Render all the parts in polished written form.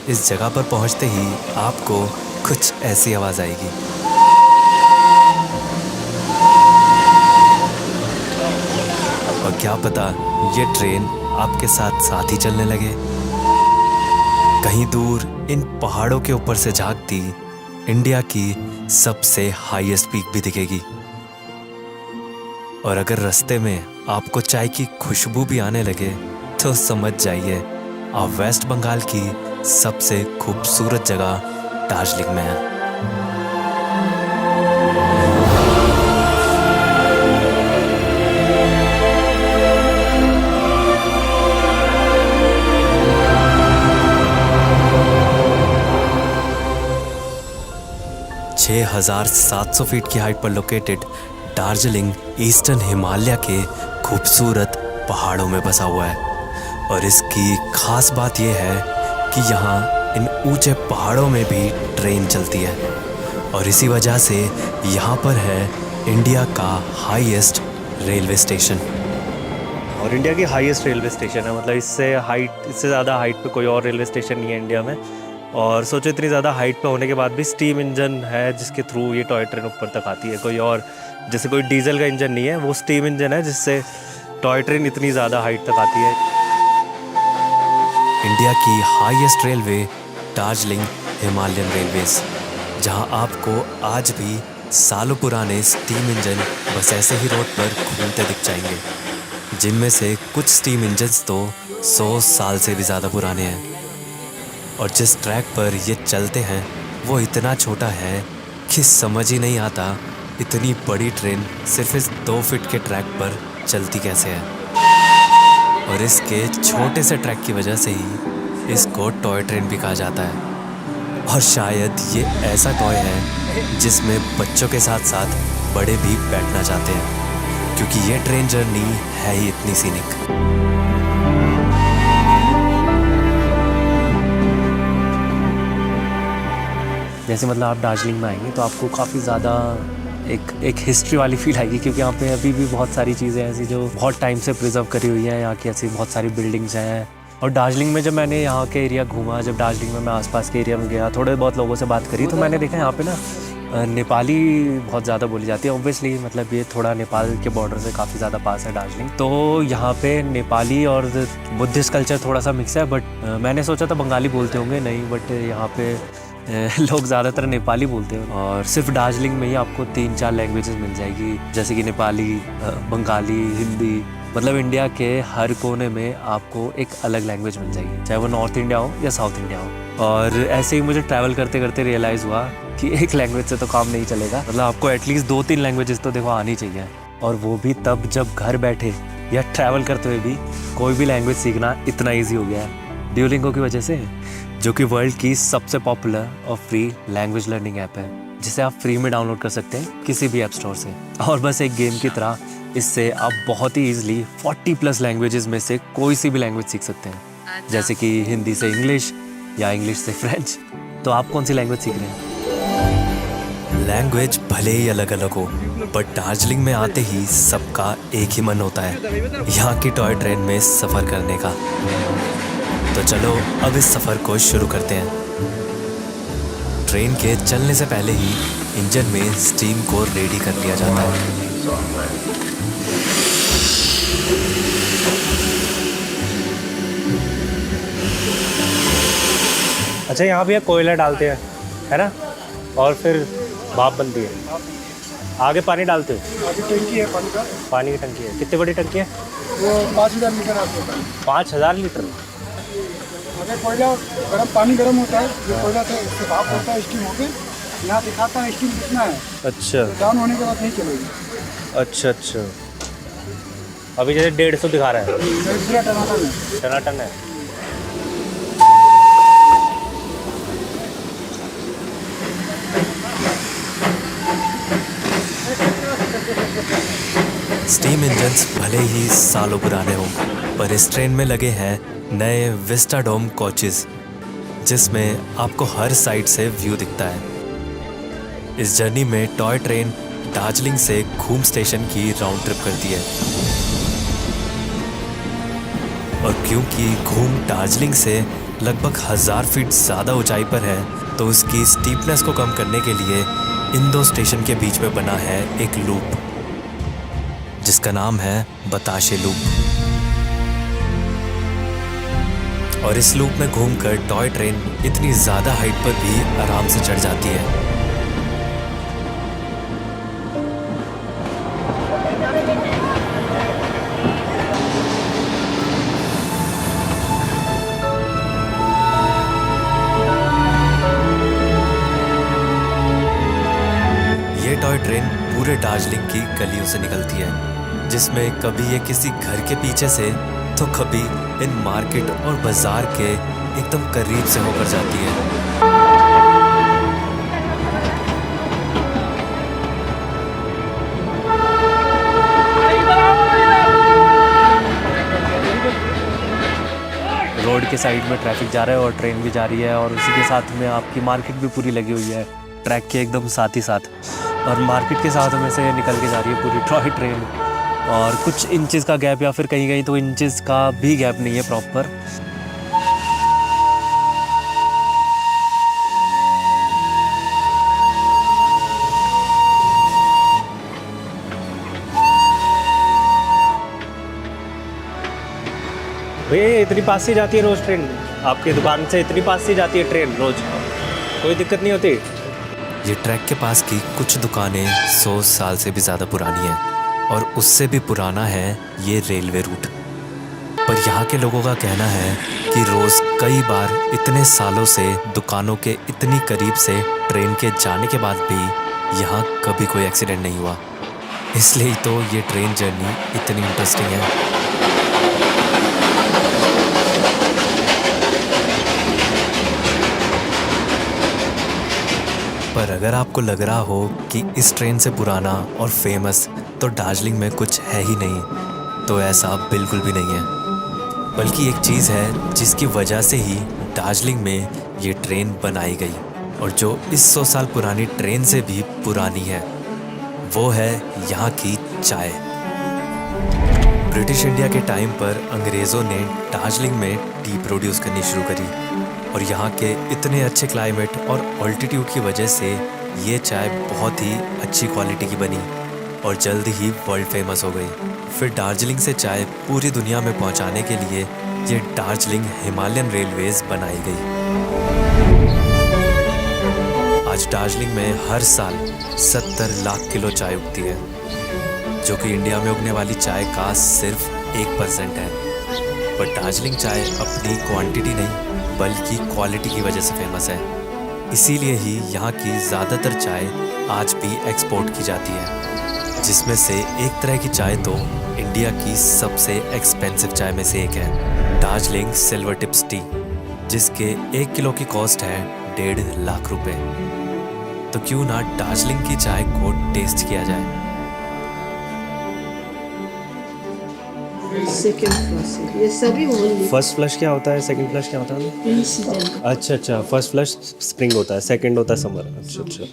इस जगह पर पहुंचते ही आपको कुछ ऐसी आवाज़ आएगी। और क्या पता ये ट्रेन आपके साथ साथ ही चलने लगे। कहीं दूर इन पहाड़ों के ऊपर से झांकती इंडिया की सबसे हाईएस्ट पीक भी दिखेगी। और अगर रास्ते में आपको चाय की खुशबू भी आने लगे तो समझ जाइए आप वेस्ट बंगाल की सबसे खूबसूरत जगह दार्जिलिंग में हैं। 6,700 फीट की हाइट पर लोकेटेड दार्जिलिंग ईस्टर्न हिमालय के खूबसूरत पहाड़ों में बसा हुआ है। और इसकी खास बात यह है कि यहाँ इन ऊंचे पहाड़ों में भी ट्रेन चलती है। और इसी वजह से यहाँ पर है इंडिया का हाईएस्ट रेलवे स्टेशन। और इंडिया की हाईएस्ट रेलवे स्टेशन है, मतलब इससे ज़्यादा हाइट पे कोई और रेलवे स्टेशन नहीं है इंडिया में। और सोचो इतनी ज़्यादा हाइट पे होने के बाद भी स्टीम इंजन है जिसके थ्रू ये टॉय ट्रेन ऊपर तक आती है। कोई और जैसे कोई डीजल का इंजन नहीं है, वो स्टीम इंजन है जिससे टॉय ट्रेन इतनी ज़्यादा हाइट तक आती है। इंडिया की highest railway Darjeeling Himalayan railways, जहां आपको आज भी सालों पुराने स्टीम इंजन बस ऐसे ही रोड पर घूमते दिख जाएंगे, जिनमें से कुछ स्टीम इंजन्स तो 100 साल से भी ज़्यादा पुराने हैं। और जिस ट्रैक पर ये चलते हैं वो इतना छोटा है कि समझ ही नहीं आता इतनी बड़ी ट्रेन सिर्फ इस 2 फीट के ट्रैक पर चलती कैसे है। और इसके छोटे से ट्रैक की वजह से ही इसको टॉय ट्रेन भी कहा जाता है। और शायद ये ऐसा टॉय है जिसमें बच्चों के साथ साथ बड़े भी बैठना चाहते हैं, क्योंकि ये ट्रेन जर्नी है ही इतनी सीनिक। जैसे मतलब आप दार्जिलिंग में आएंगे तो आपको काफ़ी ज़्यादा एक हिस्ट्री वाली फील आएगी, क्योंकि यहाँ पे अभी भी बहुत सारी चीज़ें ऐसी जो बहुत टाइम से प्रिजर्व करी हुई हैं। यहाँ की ऐसी बहुत सारी बिल्डिंग्स हैं। और दार्जिलिंग में जब मैंने यहाँ के एरिया घूमा, जब दार्जिलिंग में मैं आसपास के एरिया में गया, थोड़े बहुत लोगों से बात करी, तो मैंने देखा यहाँ पे ना नेपाली बहुत ज़्यादा बोली जाती है। ऑब्वियसली मतलब ये थोड़ा नेपाल के बॉर्डर से काफ़ी ज़्यादा पास है दार्जिलिंग, तो यहाँ पे नेपाली और बुद्धिस्ट कल्चर थोड़ा सा मिक्स है। बट मैंने सोचा था बंगाली बोलते होंगे, नहीं, बट यहाँ पे लोग ज़्यादातर नेपाली बोलते हैं। और सिर्फ दार्जिलिंग में ही आपको 3-4 लैंग्वेजेस मिल जाएगी, जैसे कि नेपाली, बंगाली, हिंदी। मतलब इंडिया के हर कोने में आपको एक अलग लैंग्वेज मिल जाएगी, चाहे वो नॉर्थ इंडिया हो या साउथ इंडिया हो। और ऐसे ही मुझे ट्रैवल करते करते रियलाइज़ हुआ कि एक लैंग्वेज से तो काम नहीं चलेगा, मतलब आपको एटलीस्ट 2-3 लैंग्वेजेस तो देखो आनी चाहिए। और वो भी तब जब घर बैठे या ट्रैवल करते हुए भी कोई भी लैंग्वेज सीखना इतना ईजी हो गया है ड्यूलिंगो की वजह से, जो कि वर्ल्ड की सबसे पॉपुलर और फ्री लैंग्वेज लर्निंग ऐप है, जिसे आप फ्री में डाउनलोड कर सकते हैं किसी भी ऐप स्टोर से। और बस एक गेम की तरह इससे आप बहुत ही ईजिली 40+ लैंग्वेजेस में से कोई सी भी लैंग्वेज सीख सकते हैं, जैसे कि हिंदी से इंग्लिश या इंग्लिश से फ्रेंच। तो आप कौन सी लैंग्वेज सीख रहे हैं? लैंग्वेज भले ही अलग अलग हो, बट दार्जिलिंग में आते ही सबका एक ही मन होता है यहाँ की टॉय ट्रेन में सफ़र करने का। तो चलो अब इस सफ़र को शुरू करते हैं। ट्रेन के चलने से पहले ही इंजन में स्टीम को रेडी कर लिया जाता है। अच्छा, यहाँ भी कोयला डालते हैं, है ना, और फिर भाप बनती है। आगे पानी डालते हो? आगे टंकी है पानी का। पानी की टंकी है। कितनी बड़ी टंकी है? वो 5,000 लीटर आता है। 5,000 लीटर? अगर कोयला पानी गर्म होता है, जो कोयला से उससे भाप होता है, स्टीम होकर यहाँ दिखाता है स्टीम कितना है। अच्छा, डाउन होने के बाद नहीं चलेगी। अच्छा अच्छा। अभी जैसे 150 दिखा रहा है, पूरा टनाटन है। टनाटन है। स्टीम इंजन्स भले ही सालों पुराने हों, पर इस ट्रेन में लगे हैं नए विस्टाडोम कोचेस, जिसमें आपको हर साइड से व्यू दिखता है। इस जर्नी में टॉय ट्रेन दार्जिलिंग से घूम स्टेशन की राउंड ट्रिप करती है। और क्योंकि घूम दार्जिलिंग से लगभग 1000 फीट ज़्यादा ऊंचाई पर है, तो उसकी स्टीपनेस को कम करने के लिए इन दो स्टेशन के बीच में बना है एक लूप, जिसका नाम है बताशे लूप। और इस लूप में घूमकर टॉय ट्रेन इतनी ज़्यादा हाइट पर भी आराम से चढ़ जाती है। ये टॉय ट्रेन पूरे दार्जिलिंग की गलियों से निकलती है, जिसमें कभी ये किसी घर के पीछे से तो कभी इन मार्केट और बाजार के एकदम करीब से होकर जाती है। रोड के साइड में ट्रैफिक जा रहा है और ट्रेन भी जा रही है, और उसी के साथ में आपकी मार्केट भी पूरी लगी हुई है ट्रैक के एकदम साथ ही साथ। और मार्केट के साथ में से निकल के जा रही है पूरी टॉय ट्रेन, और कुछ इंचेस का गैप या फिर कहीं कहीं तो इंचेस का भी गैप नहीं है प्रॉपर। भैया इतनी पास से जाती है रोज ट्रेन? आपकी दुकान से इतनी पास से जाती है ट्रेन रोज? कोई दिक्कत नहीं होती? ये ट्रैक के पास की कुछ दुकानें 100 साल से भी ज़्यादा पुरानी हैं, और उससे भी पुराना है ये रेलवे रूट। पर यहाँ के लोगों का कहना है कि रोज़ कई बार इतने सालों से दुकानों के इतनी करीब से ट्रेन के जाने के बाद भी यहाँ कभी कोई एक्सीडेंट नहीं हुआ। इसलिए तो ये ट्रेन जर्नी इतनी इंटरेस्टिंग है। पर अगर आपको लग रहा हो कि इस ट्रेन से पुराना और फेमस तो दार्जिलिंग में कुछ है ही नहीं, तो ऐसा बिल्कुल भी नहीं है। बल्कि एक चीज़ है जिसकी वजह से ही दार्जिलिंग में ये ट्रेन बनाई गई, और जो इस 100 साल पुरानी ट्रेन से भी पुरानी है, वो है यहाँ की चाय। ब्रिटिश इंडिया के टाइम पर अंग्रेज़ों ने दार्जिलिंग में टी प्रोड्यूस करनी शुरू करी, और यहाँ के इतने अच्छे क्लाइमेट और ऑल्टीट्यूड की वजह से ये चाय बहुत ही अच्छी क्वालिटी की बनी और जल्द ही वर्ल्ड फेमस हो गई। फिर दार्जिलिंग से चाय पूरी दुनिया में पहुँचाने के लिए ये दार्जिलिंग हिमालयन रेलवेज बनाई गई। आज दार्जिलिंग में हर साल 70 लाख किलो चाय उगती है, जो कि इंडिया में उगने वाली चाय का सिर्फ 1% है। पर दार्जिलिंग चाय अपनी क्वांटिटी नहीं बल्कि क्वालिटी की वजह से फेमस है। इसीलिए ही यहाँ की ज़्यादातर चाय आज भी एक्सपोर्ट की जाती है, जिसमें से एक तरह की चाय तो इंडिया की सबसे एक्सपेंसिव चाय में से एक है, दार्जिलिंग सिल्वर टिप्स टी, जिसके 1 किलो की कॉस्ट है 1.5 लाख रुपए। तो क्यों ना दार्जिलिंग की चाय को टेस्ट किया जाए। सेकेंड फ्लश है, ये सभी ओनली फर्स्ट फ्लश क्या होता है, सेकंड फ्लश क्या होता है? इन सीजन का। अच्छा अच्छा, फर्स्ट फ्लश स्प्रिंग होता है, सेकंड होता है समर। अच्छा अच्छा,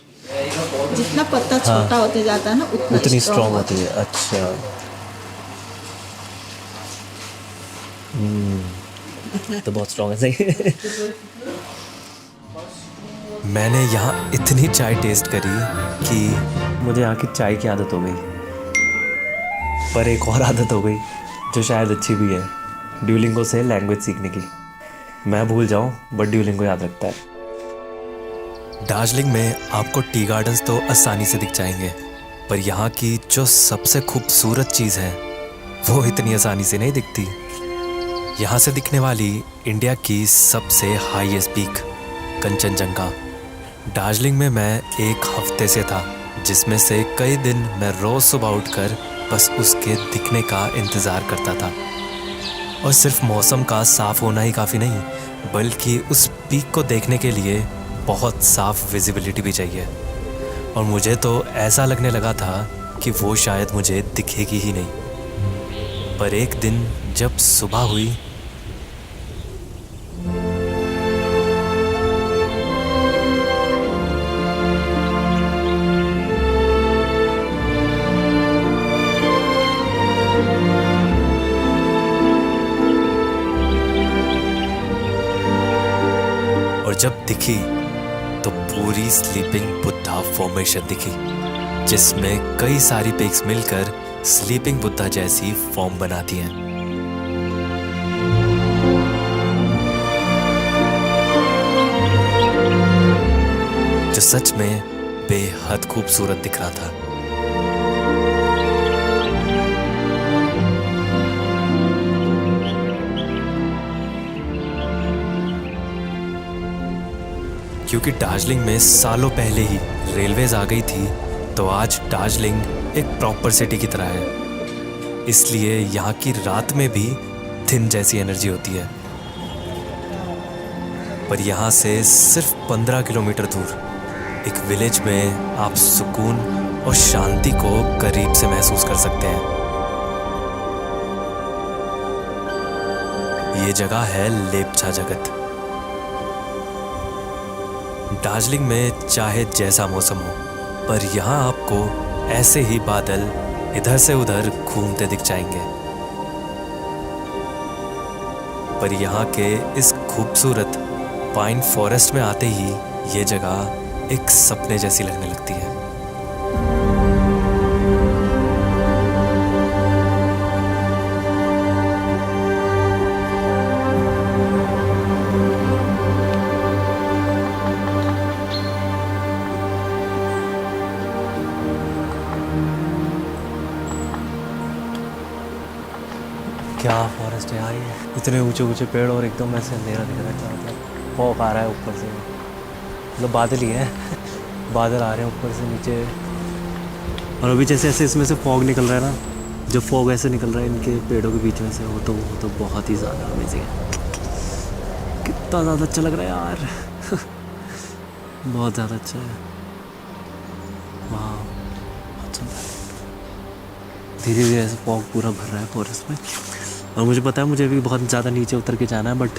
जितना पत्ता छोटा होते जाता है ना उतनी स्ट्रॉन्ग स्ट्रॉन्ग होती है। अच्छा तो बहुत स्ट्रॉन्ग है, सही। मैंने यहाँ इतनी चाय टेस्ट करी कि मुझे यहाँ की चाय की आदत हो गई, पर एक और आदत हो गई जो शायद अच्छी भी है, ड्यूलिंगो से लैंग्वेज सीखने की। मैं भूल जाऊँ बट ड्यूलिंगो याद रखता है। दार्जिलिंग में आपको टी गार्डन्स तो आसानी से दिख जाएंगे, पर यहाँ की जो सबसे खूबसूरत चीज़ है वो इतनी आसानी से नहीं दिखती। यहाँ से दिखने वाली इंडिया की सबसे हाईएस्ट पीक कंचनजंगा दार्जिलिंग में मैं एक हफ्ते से था, जिसमें से कई दिन मैं रोज़ सुबह उठकर बस उसके दिखने का इंतज़ार करता था। और सिर्फ मौसम का साफ़ होना ही काफ़ी नहीं, बल्कि उस पीक को देखने के लिए बहुत साफ विजिबिलिटी भी चाहिए। और मुझे तो ऐसा लगने लगा था कि वो शायद मुझे दिखेगी ही नहीं। पर एक दिन जब सुबह हुई जब दिखी तो पूरी स्लीपिंग बुद्धा फॉर्मेशन दिखी, जिसमें कई सारी पिक्स मिलकर स्लीपिंग बुद्धा जैसी फॉर्म बनाती हैं। जो सच में बेहद खूबसूरत दिख रहा था। क्योंकि दार्जिलिंग में सालों पहले ही रेलवेज आ गई थी, तो आज दार्जिलिंग एक प्रॉपर सिटी की तरह है। इसलिए यहाँ की रात में भी थिन जैसी एनर्जी होती है। पर यहाँ से सिर्फ 15 किलोमीटर दूर एक विलेज में आप सुकून और शांति को करीब से महसूस कर सकते हैं। ये जगह है लेपचा जगत। दार्जिलिंग में चाहे जैसा मौसम हो, पर यहाँ आपको ऐसे ही बादल इधर से उधर घूमते दिख जाएंगे। पर यहाँ के इस खूबसूरत पाइन फॉरेस्ट में आते ही ये जगह एक सपने जैसी लगने लगती है। क्या फॉरेस्ट है यार ये, इतने ऊंचे ऊंचे पेड़ और एकदम ऐसे अंधेरा दिख रहा है चारों तरफ। फॉग आ रहा है ऊपर से, मतलब बादल ही है बादल आ रहे हैं ऊपर से नीचे। और अभी जैसे ऐसे इसमें से फॉग निकल रहा है ना, जो फॉग ऐसे निकल रहा है इनके पेड़ों के बीच में से, वो तो बहुत ही ज़्यादा अमेजिंग है। कितना ज़्यादा अच्छा लग रहा है यार बहुत ज़्यादा अच्छा है। वाह, बहुत सुंदर। धीरे धीरे ऐसे फॉग पूरा भर रहा है फॉरेस्ट में। और मुझे पता है मुझे भी बहुत ज़्यादा नीचे उतर के जाना है, बट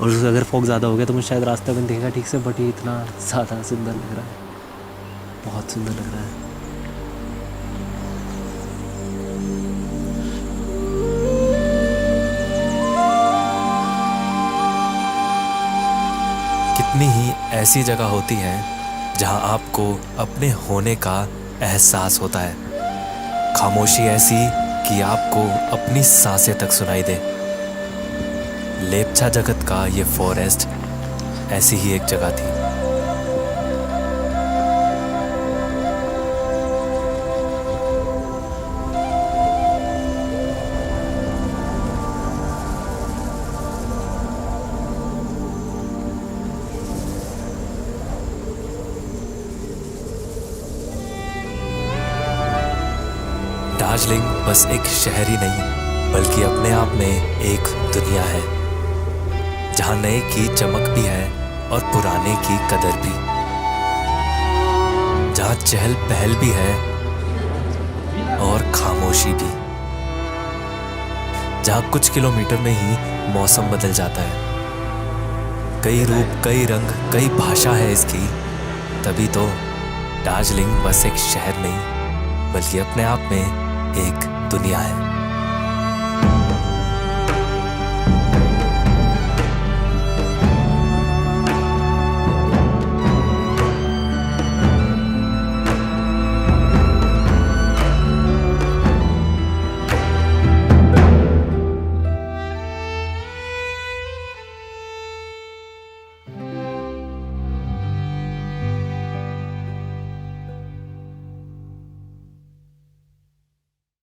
और अगर फॉग ज़्यादा हो गया तो मुझे शायद रास्ता भी नहीं दिखेगा ठीक से। बट ये इतना ज़्यादा सुंदर लग रहा है, बहुत सुंदर लग रहा है। कितनी ही ऐसी जगह होती है जहां आपको अपने होने का एहसास होता है। खामोशी ऐसी कि आपको अपनी सांसें तक सुनाई दे। लेपचा जगत का ये फॉरेस्ट ऐसी ही एक जगह थी। दार्जिलिंग बस एक शहर ही नहीं, बल्कि अपने आप में एक दुनिया है, जहां नए की चमक भी है और पुराने की कदर भी, जहां चहल पहल भी है और खामोशी भी, जहां कुछ किलोमीटर में ही मौसम बदल जाता है। कई रूप, कई रंग, कई भाषा है इसकी। तभी तो दार्जिलिंग बस एक शहर नहीं, बल्कि अपने आप में एक दुनिया है।